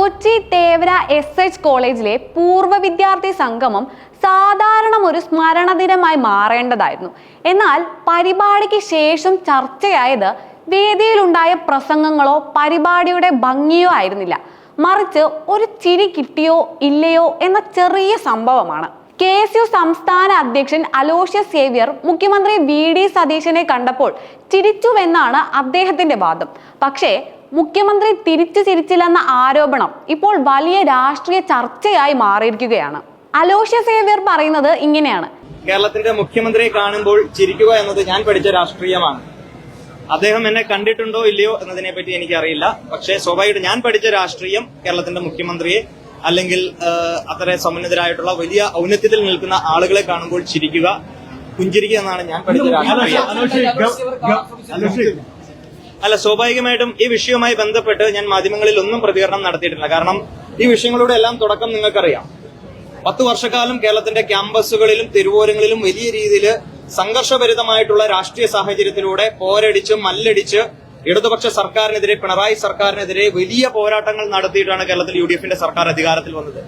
Kochi Thevara SH കോളേജിലെ പൂർവ്വ വിദ്യാർത്ഥി സംഗമം സാധാരണ ഒരു സ്മരണ ദിനമായി മാറേണ്ടതായിരുന്നു. എന്നാൽ പരിപാടിക്ക് ശേഷം ചർച്ചയായത് വേദിയിലുണ്ടായ പ്രസംഗങ്ങളോ പരിപാടിയുടെ ഭംഗിയോ ആയിരുന്നില്ല, മറിച്ച് ഒരു ചിരി കിട്ടിയോ ഇല്ലയോ എന്ന ചെറിയ സംഭവമാണ്. KSU സംസ്ഥാന അധ്യക്ഷൻ അലോഷ്യസ് സേവ്യർ മുഖ്യമന്ത്രി VD സതീശനെ കണ്ടപ്പോൾ ചിരിച്ചുവെന്നാണ് അദ്ദേഹത്തിന്റെ വാദം. പക്ഷേ മുഖ്യമന്ത്രി തിരിച്ചു ചിരിച്ചില്ലെന്ന ആരോപണം ഇപ്പോൾ വലിയ രാഷ്ട്രീയ ചർച്ചയായി മാറിയിരിക്കുകയാണ്. അലോഷ്യസ് സേവ്യർ പറയുന്നത് ഇങ്ങനെയാണ്: കേരളത്തിന്റെ മുഖ്യമന്ത്രിയെ കാണുമ്പോൾ ചിരിക്കുക എന്നത് ഞാൻ പഠിച്ച രാഷ്ട്രീയമാണ്. അദ്ദേഹം എന്നെ കണ്ടിട്ടുണ്ടോ ഇല്ലയോ എന്നതിനെ പറ്റി എനിക്കറിയില്ല. പക്ഷേ സ്വാഭാവികമായിട്ട് ഞാൻ പഠിച്ച രാഷ്ട്രീയം കേരളത്തിന്റെ മുഖ്യമന്ത്രിയെ അല്ലെങ്കിൽ അത്ര സമുന്നതരായിട്ടുള്ള വലിയ ഔന്നത്യത്തിൽ നിൽക്കുന്ന ആളുകളെ കാണുമ്പോൾ ചിരിക്കുക, പുഞ്ചിരിക്കുക എന്നാണ് ഞാൻ പഠിച്ച രാഷ്ട്രീയം. അല്ല, സ്വാഭാവികമായിട്ടും ഈ വിഷയവുമായി ബന്ധപ്പെട്ട് ഞാൻ മാധ്യമങ്ങളിൽ ഒന്നും പ്രതികരണം നടത്തിയിട്ടില്ല. കാരണം ഈ വിഷയങ്ങളുടെ എല്ലാം തുടക്കം നിങ്ങൾക്കറിയാം. 10 വർഷക്കാലം കേരളത്തിന്റെ ക്യാമ്പസുകളിലും തെരുവോരങ്ങളിലും വലിയ രീതിയിൽ സംഘർഷഭരിതമായിട്ടുള്ള രാഷ്ട്രീയ സാഹചര്യത്തിലൂടെ പോരടിച്ച് മല്ലടിച്ച് ഇടതുപക്ഷ സർക്കാരിനെതിരെ, പിണറായി സർക്കാരിനെതിരെ വലിയ പോരാട്ടങ്ങൾ നടത്തിയിട്ടാണ് കേരളത്തിൽ UDFന്റെ സർക്കാർ അധികാരത്തിൽ വന്നത്.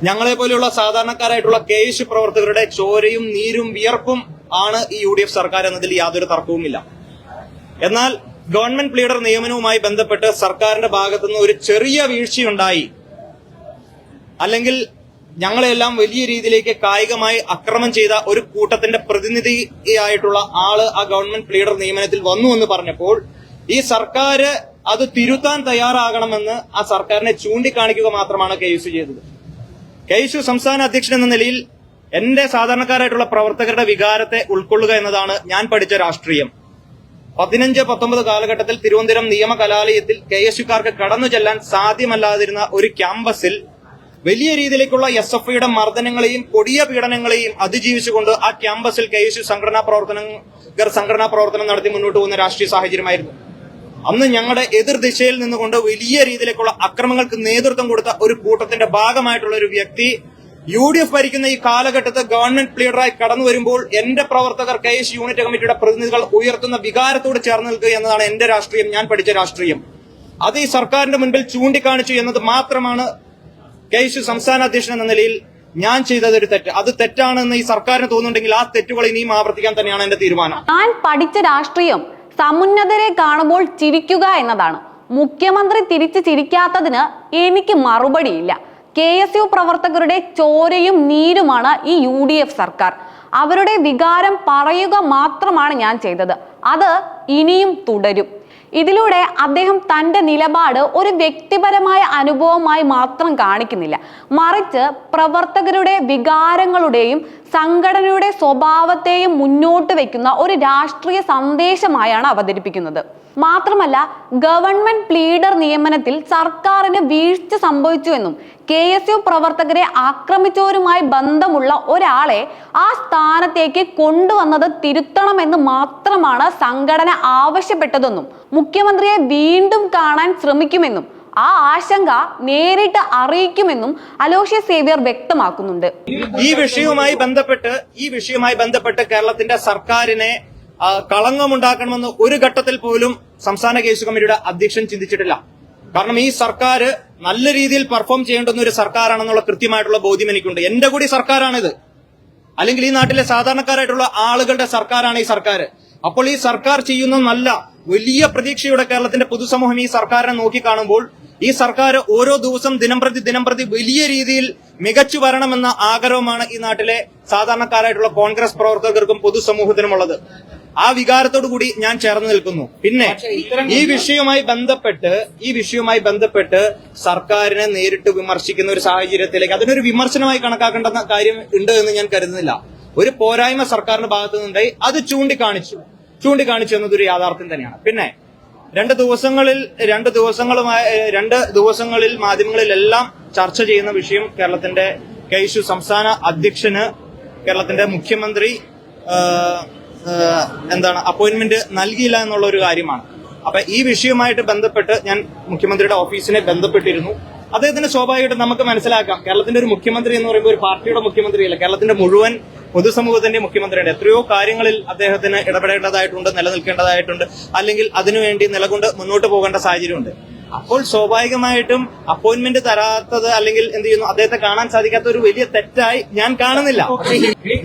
ഞങ്ങളെ പോലെയുള്ള സാധാരണക്കാരായിട്ടുള്ള KSU പ്രവർത്തകരുടെ ചോരയും നീരും വിയർപ്പും ആണ് ഈ UDF സർക്കാർ എന്നതിൽ യാതൊരു തർക്കവുമില്ല. എന്നാൽ ഗവൺമെന്റ് പ്ലീഡർ നിയമനവുമായി ബന്ധപ്പെട്ട് സർക്കാരിന്റെ ഭാഗത്തുനിന്ന് ഒരു ചെറിയ വീഴ്ചയുണ്ടായി, അല്ലെങ്കിൽ ഞങ്ങളെല്ലാം വലിയ രീതിയിലേക്ക് കായികമായി അക്രമം ചെയ്ത ഒരു കൂട്ടത്തിന്റെ പ്രതിനിധിയായിട്ടുള്ള ആള് ആ ഗവൺമെന്റ് പ്ലീഡർ നിയമനത്തിൽ വന്നു എന്ന് പറഞ്ഞപ്പോൾ ഈ സർക്കാർ അത് തിരുത്താൻ തയ്യാറാകണമെന്ന് ആ സർക്കാരിനെ ചൂണ്ടിക്കാണിക്കുക മാത്രമാണ് KSU ചെയ്തത്. KSU സംസ്ഥാന അധ്യക്ഷൻ എന്ന നിലയിൽ എന്റെ സാധാരണക്കാരായിട്ടുള്ള പ്രവർത്തകരുടെ വികാരത്തെ ഉൾക്കൊള്ളുക എന്നതാണ് ഞാൻ പഠിച്ച രാഷ്ട്രീയം. 15-19 കാലഘട്ടത്തിൽ തിരുവനന്തപുരം നിയമ കലാലയത്തിൽ KSUക്കാർക്ക് കടന്നു ചെല്ലാൻ സാധ്യമല്ലാതിരുന്ന ഒരു ക്യാമ്പസിൽ വലിയ രീതിയിലേക്കുള്ള SFIയുടെ മർദ്ദനങ്ങളെയും കൊടിയ പീഡനങ്ങളെയും അതിജീവിച്ചുകൊണ്ട് ആ ക്യാമ്പസിൽ KSU സംഘടനാ പ്രവർത്തനം നടത്തി മുന്നോട്ട് പോകുന്ന രാഷ്ട്രീയ സാഹചര്യമായിരുന്നു. അന്ന് ഞങ്ങളുടെ എതിർദിശയിൽ നിന്നുകൊണ്ട് വലിയ രീതിയിലേക്കുള്ള അക്രമങ്ങൾക്ക് നേതൃത്വം കൊടുത്ത ഒരു കൂട്ടത്തിന്റെ ഭാഗമായിട്ടുള്ള ഒരു വ്യക്തി UDF ഭരിക്കുന്ന ഈ കാലഘട്ടത്ത് ഗവൺമെന്റ് പ്ലീഡറായി കടന്നു വരുമ്പോൾ എന്റെ പ്രവർത്തകർ KSU യൂണിറ്റ് കമ്മിറ്റിയുടെ പ്രതിനിധികൾ ഉയർത്തുന്ന വികാരത്തോട് ചേർന്ന് നിൽക്കുക എന്നതാണ് എന്റെ രാഷ്ട്രീയം, ഞാൻ പഠിച്ച രാഷ്ട്രീയം. അത് ഈ സർക്കാരിന്റെ മുൻപിൽ ചൂണ്ടിക്കാണിച്ചു എന്നത് മാത്രമാണ് KSU സംസ്ഥാന അധ്യക്ഷൻ എന്ന നിലയിൽ ഞാൻ ചെയ്തത് ഒരു തെറ്റ്. അത് തെറ്റാണെന്ന് ഈ സർക്കാരിന് തോന്നുന്നുണ്ടെങ്കിൽ ആ തെറ്റുകൾ ഇനിയും ആവർത്തിക്കാൻ തന്നെയാണ് എന്റെ തീരുമാനം. ഞാൻ പഠിച്ച രാഷ്ട്രീയം സമുന്നതരെ കാണുമ്പോൾ ചിരിക്കുക എന്നതാണ്. മുഖ്യമന്ത്രി തിരിച്ചു ചിരിക്കാത്തതിന് എനിക്ക് മറുപടിയില്ല. KSU പ്രവർത്തകരുടെ ചോരയും നീരുമാണ് ഈ UDF സർക്കാർ. അവരുടെ വികാരം പറയുക മാത്രമാണ് ഞാൻ ചെയ്തത്. അത് ഇനിയും തുടരും. ഇതിലൂടെ അദ്ദേഹം തന്റെ നിലപാട് ഒരു വ്യക്തിപരമായ അനുഭവമായി മാത്രം കാണിക്കുന്നില്ല, മറിച്ച് പ്രവർത്തകരുടെ വികാരങ്ങളുടെയും സംഘടനയുടെ സ്വഭാവത്തെയും മുന്നോട്ട് വെക്കുന്ന ഒരു രാഷ്ട്രീയ സന്ദേശമായാണ് അവതരിപ്പിക്കുന്നത്. മാത്രമല്ല, ഗവൺമെന്റ് പ്ലീഡർ നിയമനത്തിൽ സർക്കാരിന് വീഴ്ച സംഭവിച്ചുവെന്നും KSU പ്രവർത്തകരെ ആക്രമിച്ചവരുമായി ബന്ധമുള്ള ഒരാളെ ആ സ്ഥാനത്തേക്ക് കൊണ്ടുവന്നത് തിരുത്തണമെന്ന് മാത്രമാണ് സംഘടന ആവശ്യപ്പെട്ടതെന്നും മുഖ്യമന്ത്രിയെ വീണ്ടും കാണാൻ ശ്രമിക്കുമെന്നും ആ ആശങ്ക നേരിട്ട് അറിയിക്കുമെന്നും അലോഷ്യസ് സേവ്യർ വ്യക്തമാക്കുന്നുണ്ട്. ഈ വിഷയവുമായി ബന്ധപ്പെട്ട് കേരളത്തിന്റെ സർക്കാരിനെ കളങ്കമുണ്ടാക്കണമെന്ന് ഒരു ഘട്ടത്തിൽ പോലും സംസ്ഥാന KSU കമ്മിറ്റിയുടെ അധ്യക്ഷൻ ചിന്തിച്ചിട്ടില്ല. കാരണം ഈ സർക്കാർ നല്ല രീതിയിൽ പെർഫോം ചെയ്യേണ്ടുന്ന ഒരു സർക്കാരാണെന്നുള്ള കൃത്യമായിട്ടുള്ള ബോധ്യം എനിക്കുണ്ട്. എന്റെ കൂടി സർക്കാരാണിത്, അല്ലെങ്കിൽ ഈ നാട്ടിലെ സാധാരണക്കാരായിട്ടുള്ള ആളുകളുടെ സർക്കാരാണ് ഈ സർക്കാർ. അപ്പോൾ ഈ സർക്കാർ ചെയ്യുന്ന നല്ല വലിയ പ്രതീക്ഷയുടെ കേരളത്തിന്റെ പൊതുസമൂഹം ഈ സർക്കാരിനെ നോക്കിക്കാണുമ്പോൾ ഈ സർക്കാർ ഓരോ ദിവസം ദിനംപ്രതി വലിയ രീതിയിൽ മികച്ചു വരണമെന്ന ആഗ്രഹമാണ് ഈ നാട്ടിലെ സാധാരണക്കാരായിട്ടുള്ള കോൺഗ്രസ് പ്രവർത്തകർക്കും പൊതുസമൂഹത്തിനുമുള്ളത്. ആ വികാരത്തോടു കൂടി ഞാൻ ചേർന്ന് നിൽക്കുന്നു. പിന്നെ ഈ വിഷയവുമായി ബന്ധപ്പെട്ട് സർക്കാരിനെ നേരിട്ട് വിമർശിക്കുന്ന ഒരു സാഹചര്യത്തിലേക്ക് അതിനൊരു വിമർശനമായി കണക്കാക്കേണ്ട കാര്യം ഉണ്ട് എന്ന് ഞാൻ കരുതുന്നില്ല. ഒരു പോരായ്മ സർക്കാരിന്റെ ഭാഗത്തു നിന്നുണ്ടായി, അത് ചൂണ്ടിക്കാണിച്ചു എന്നതൊരു യാഥാർത്ഥ്യം തന്നെയാണ്. പിന്നെ രണ്ട് ദിവസങ്ങളിൽ മാധ്യമങ്ങളിലെല്ലാം ചർച്ച ചെയ്യുന്ന വിഷയം കേരളത്തിന്റെ KSU സംസ്ഥാന അധ്യക്ഷന് കേരളത്തിന്റെ മുഖ്യമന്ത്രി അപ്പോയിന്റ്മെന്റ് നൽകിയില്ല എന്നുള്ള ഒരു കാര്യമാണ്. അപ്പൊ ഈ വിഷയവുമായിട്ട് ബന്ധപ്പെട്ട് ഞാൻ മുഖ്യമന്ത്രിയുടെ ഓഫീസിനെ ബന്ധപ്പെട്ടിരുന്നു. അദ്ദേഹത്തിന് സ്വാഭാവികമായിട്ട് നമുക്ക് മനസ്സിലാക്കാം, കേരളത്തിന്റെ ഒരു മുഖ്യമന്ത്രി എന്ന് പറയുമ്പോൾ ഒരു പാർട്ടിയുടെ മുഖ്യമന്ത്രിയല്ല, കേരളത്തിന്റെ മുഴുവൻ പൊതുസമൂഹത്തിന്റെ മുഖ്യമന്ത്രിയാണ്. എത്രയോ കാര്യങ്ങളിൽ അദ്ദേഹത്തിന് ഇടപെടേണ്ടതായിട്ടുണ്ട്, നിലനിൽക്കേണ്ടതായിട്ടുണ്ട്, അല്ലെങ്കിൽ അതിനുവേണ്ടി നിലകൊണ്ട് മുന്നോട്ട് പോകേണ്ട സാഹചര്യമുണ്ട്. അപ്പോൾ സ്വാഭാവികമായിട്ടും അപ്പോയിന്റ്മെന്റ് തരാത്തത് അല്ലെങ്കിൽ എന്ത് ചെയ്യുന്നു അദ്ദേഹത്തെ കാണാൻ സാധിക്കാത്ത ഒരു വലിയ തെറ്റായി ഞാൻ കാണുന്നില്ല.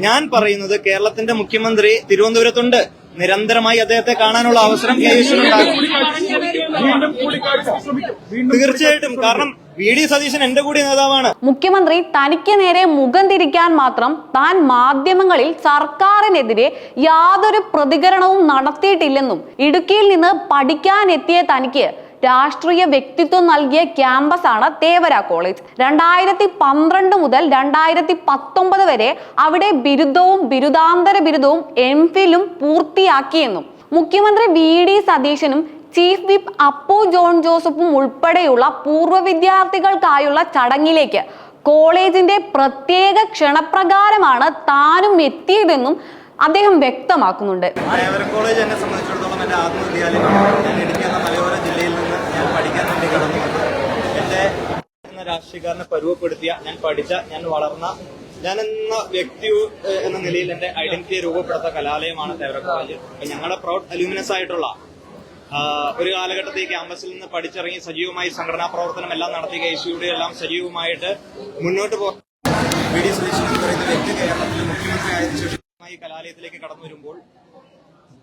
ഞാൻ പറയുന്നത് കേരളത്തിന്റെ മുഖ്യമന്ത്രി തിരുവനന്തപുരത്തുണ്ട്. നിരന്തരമായി അദ്ദേഹത്തെ കാണാനുള്ള അവസരം തീർച്ചയായിട്ടും. കാരണം വി ഡി സതീശൻ എന്റെ കൂടി നേതാവാണ്. മുഖ്യമന്ത്രി തനിക്ക് നേരെ മുഖം തിരിക്കാൻ മാത്രം താൻ മാധ്യമങ്ങളിൽ സർക്കാരിനെതിരെ യാതൊരു പ്രതികരണവും നടത്തിയിട്ടില്ലെന്നും ഇടുക്കിയിൽ നിന്ന് പഠിക്കാനെത്തിയ തനിക്ക് രാഷ്ട്രീയ വ്യക്തിത്വം നൽകിയ ക്യാമ്പസാണ് തേവര കോളേജ്. 2012 മുതൽ 2019 വരെ അവിടെ ബിരുദവും ബിരുദാന്തര ബിരുദവും എംഫിലും പൂർത്തിയാക്കിയെന്നും മുഖ്യമന്ത്രി വി ഡി സതീശനും ചീഫ് വിപ്പ് അപ്പു ജോൺ ജോസഫും ഉൾപ്പെടെയുള്ള പൂർവ്വ വിദ്യാർത്ഥികൾക്കായുള്ള ചടങ്ങിലേക്ക് കോളേജിന്റെ പ്രത്യേക ക്ഷണപ്രകാരമാണ് താനും എത്തിയതെന്നും അദ്ദേഹം വ്യക്തമാക്കുന്നുണ്ട്. കോളേജ് എന്നെ സംബന്ധിച്ചിടത്തോളം എന്റെ ആത്മവിദ്യാലയമാണ്. ഞാൻ ഇടുക്കി എന്ന മലയോര ജില്ലയിൽ നിന്ന് ഞാൻ പഠിക്കാൻ വേണ്ടി കടന്നു. എന്റെ രാഷ്ട്രീയക്കാരനെ പരുവപ്പെടുത്തിയ, ഞാൻ പഠിച്ച, ഞാൻ വളർന്ന, ഞാൻ എന്ന വ്യക്തി എന്ന നിലയിൽ എന്റെ ഐഡന്റിറ്റിയെ രൂപപ്പെടുത്ത കലാലയമാണ് തേവര കോളേജ്. ഞങ്ങളുടെ പ്രൗഡ് അലൂമിനസ് ആയിട്ടുള്ള ഒരു കാലഘട്ടത്തിൽ ഈ ക്യാമ്പസിൽ നിന്ന് പഠിച്ചിറങ്ങി സജീവമായി സംഘടനാ പ്രവർത്തനം എല്ലാം നടത്തി KCUയുടെ എല്ലാം സജീവമായിട്ട് മുന്നോട്ട് പോകും. വി ഡി സതീശൻ എന്ന് പറയുന്ന വ്യക്തി കേരളത്തിലെ മുഖ്യമന്ത്രി ആയതിനു ശേഷം ഈ കലാലയത്തിലേക്ക് കടന്നു വരുമ്പോൾ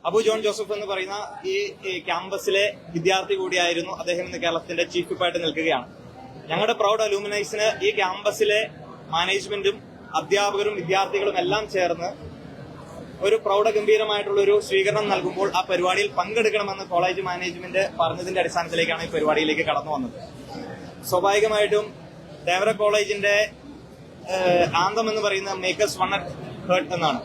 അബു ജോൺ ജോസഫ് എന്ന് പറയുന്ന ഈ ക്യാമ്പസിലെ വിദ്യാർത്ഥി കൂടിയായിരുന്നു അദ്ദേഹം. ഇന്ന് കേരളത്തിന്റെ ചീഫ് വിപ്പായിട്ട് നിൽക്കുകയാണ്. ഞങ്ങളുടെ പ്രൗഡ് അലൂമിനൈസിന് ഈ ക്യാമ്പസിലെ മാനേജ്മെന്റും അധ്യാപകരും വിദ്യാർത്ഥികളും എല്ലാം ചേർന്ന് ഒരു പ്രൗഢഗംഭീരമായിട്ടുള്ള ഒരു സ്വീകരണം നൽകുമ്പോൾ ആ പരിപാടിയിൽ പങ്കെടുക്കണമെന്ന് കോളേജ് മാനേജ്മെന്റ് പറഞ്ഞതിന്റെ അടിസ്ഥാനത്തിലേക്കാണ് ഈ പരിപാടിയിലേക്ക് കടന്നു വന്നത്. സ്വാഭാവികമായിട്ടും തേവര കോളേജിന്റെ ആന്തം എന്ന് പറയുന്ന മേക്കേഴ്സ് വൺ അറ്റ് ഹേർട്ട് എന്നാണ്.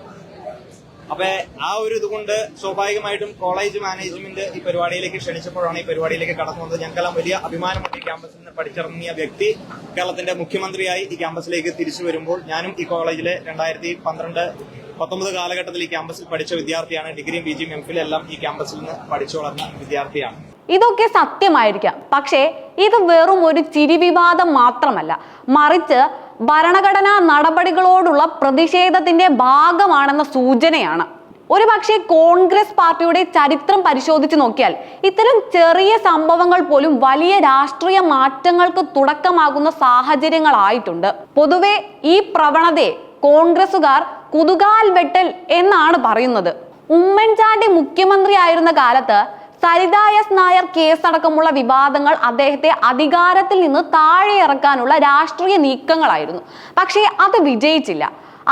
അപ്പൊ ആ ഒരു ഇതുകൊണ്ട് സ്വാഭാവികമായിട്ടും കോളേജ് മാനേജ്മെന്റ് ഈ പരിപാടിയിലേക്ക് ക്ഷണിച്ചപ്പോഴാണ് ഈ പരിപാടിയിലേക്ക് കടന്നു വന്നത്. ഞങ്ങൾക്കെല്ലാം വലിയ അഭിമാനമുണ്ട്. ഈ ക്യാമ്പസിൽ നിന്ന് പഠിച്ചിറങ്ങിയ വ്യക്തി കേരളത്തിന്റെ മുഖ്യമന്ത്രിയായി ഈ ക്യാമ്പസിലേക്ക് തിരിച്ചു വരുമ്പോൾ ഞാനും ഈ കോളേജിലെ 2012-19 കാലഘട്ടത്തിൽ ഈ ക്യാമ്പസിൽ പഠിച്ച വിദ്യാർത്ഥിയാണ്. ഡിഗ്രിയും PGയും എംഫിലും എല്ലാം ഈ ക്യാമ്പസിൽ നിന്ന് പഠിച്ചു വളർന്ന വിദ്യാർത്ഥിയാണ്. ഇതൊക്കെ സത്യമായിരിക്കാം, പക്ഷേ ഇത് വെറും ഒരു ചിരി വിവാദം മാത്രമല്ല, മറിച്ച് ഭരണഘടനാ നടപടികളോടുള്ള പ്രതിഷേധത്തിന്റെ ഭാഗമാണെന്ന സൂചനയാണ്. ഒരു പക്ഷേ കോൺഗ്രസ് പാർട്ടിയുടെ ചരിത്രം പരിശോധിച്ചു നോക്കിയാൽ ഇത്തരം ചെറിയ സംഭവങ്ങൾ പോലും വലിയ രാഷ്ട്രീയ മാറ്റങ്ങൾക്ക് തുടക്കമാകുന്ന സാഹചര്യങ്ങളായിട്ടുണ്ട്. പൊതുവെ ഈ പ്രവണതയെ കോൺഗ്രസുകാർ കുതുകാൽ വെട്ടൽ എന്നാണ് പറയുന്നത്. ഉമ്മൻചാണ്ടി മുഖ്യമന്ത്രി ആയിരുന്ന കാലത്ത് സരിത എസ് നായർ കേസടക്കമുള്ള വിവാദങ്ങൾ അദ്ദേഹത്തെ അധികാരത്തിൽ നിന്ന് താഴെ ഇറക്കാനുള്ള രാഷ്ട്രീയ നീക്കങ്ങളായിരുന്നു. പക്ഷേ അത് വിജയിച്ചില്ല.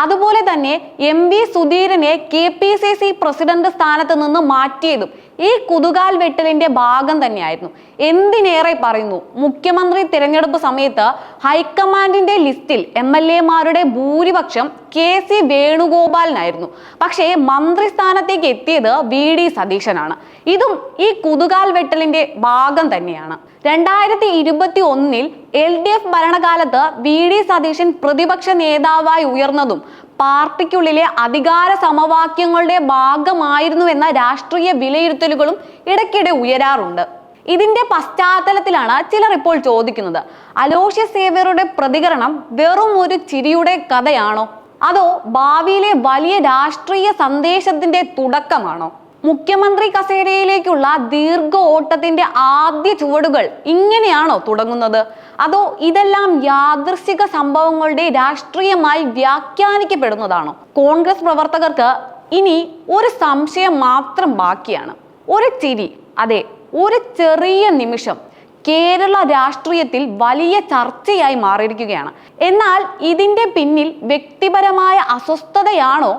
അതുപോലെ തന്നെ MV സുധീരനെ KPCC പ്രസിഡന്റ് സ്ഥാനത്ത് നിന്ന് മാറ്റിയതും ഈ കുതുകാൽ വെട്ടലിന്റെ ഭാഗം തന്നെയായിരുന്നു. എന്തിനേറെ പറയുന്നു, മുഖ്യമന്ത്രി തിരഞ്ഞെടുപ്പ് സമയത്ത് ഹൈക്കമാൻഡിന്റെ ലിസ്റ്റിൽ MLA-മാരുടെ ഭൂരിപക്ഷം KC വേണുഗോപാലിനായിരുന്നു. പക്ഷേ മന്ത്രിസ്ഥാനത്തേക്ക് എത്തിയത് VD സതീശനാണ്. ഇതും ഈ കുതുകാൽ വെട്ടലിന്റെ ഭാഗം തന്നെയാണ്. 2021 LDF ഭരണകാലത്ത് VD സതീശൻ പ്രതിപക്ഷ നേതാവായി ഉയർന്നതും പാർട്ടിക്കുള്ളിലെ അധികാര സമവാക്യങ്ങളുടെ ഭാഗമായിരുന്നു എന്ന രാഷ്ട്രീയ വിലയിരുത്തലുകളും ഇടയ്ക്കിടെ ഉയരാറുണ്ട്. ഇതിന്റെ പശ്ചാത്തലത്തിലാണ് ചിലർ ഇപ്പോൾ ചോദിക്കുന്നത്, അലോഷ്യസ് സേവ്യറുടെ പ്രതികരണം വെറും ഒരു ചിരിയുടെ കഥയാണോ, അതോ ഭാവിയിലെ വലിയ രാഷ്ട്രീയ സന്ദേശത്തിന്റെ തുടക്കമാണോ? മുഖ്യമന്ത്രി കസേരയിലേക്കുള്ള ദീർഘ ഓട്ടത്തിന്റെ ആദ്യ ചുവടുകൾ ഇങ്ങനെയാണോ തുടങ്ങുന്നത്, അതോ ഇതെല്ലാം യാദൃശ്ചിക സംഭവങ്ങളുടെ രാഷ്ട്രീയമായി വ്യാഖ്യാനിക്കപ്പെടുന്നതാണോ? കോൺഗ്രസ് പ്രവർത്തകർക്ക് ഇനി ഒരു സംശയം മാത്രം ബാക്കിയാണ്. ഒരു ചിരി, അതെ, ഒരു ചെറിയ നിമിഷം കേരള രാഷ്ട്രീയത്തിൽ വലിയ ചർച്ചയായി മാറിയിരിക്കുകയാണ്. എന്നാൽ ഇതിന്റെ പിന്നിൽ വ്യക്തിപരമായ അസ്വസ്ഥതയാണോ,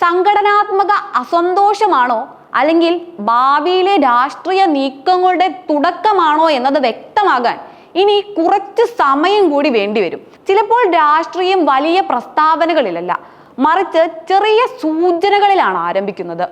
സംഘടനാത്മക അസന്തോഷമാണോ, അല്ലെങ്കിൽ ഭാവിയിലെ രാഷ്ട്രീയ നീക്കങ്ങളുടെ തുടക്കമാണോ എന്നത് വ്യക്തമാകാൻ ഇനി കുറച്ച് സമയം കൂടി വേണ്ടിവരും. ചിലപ്പോൾ രാഷ്ട്രീയം വലിയ പ്രസ്താവനകളിലല്ല, മറിച്ച് ചെറിയ സൂചനകളിലാണ് ആരംഭിക്കുന്നത്.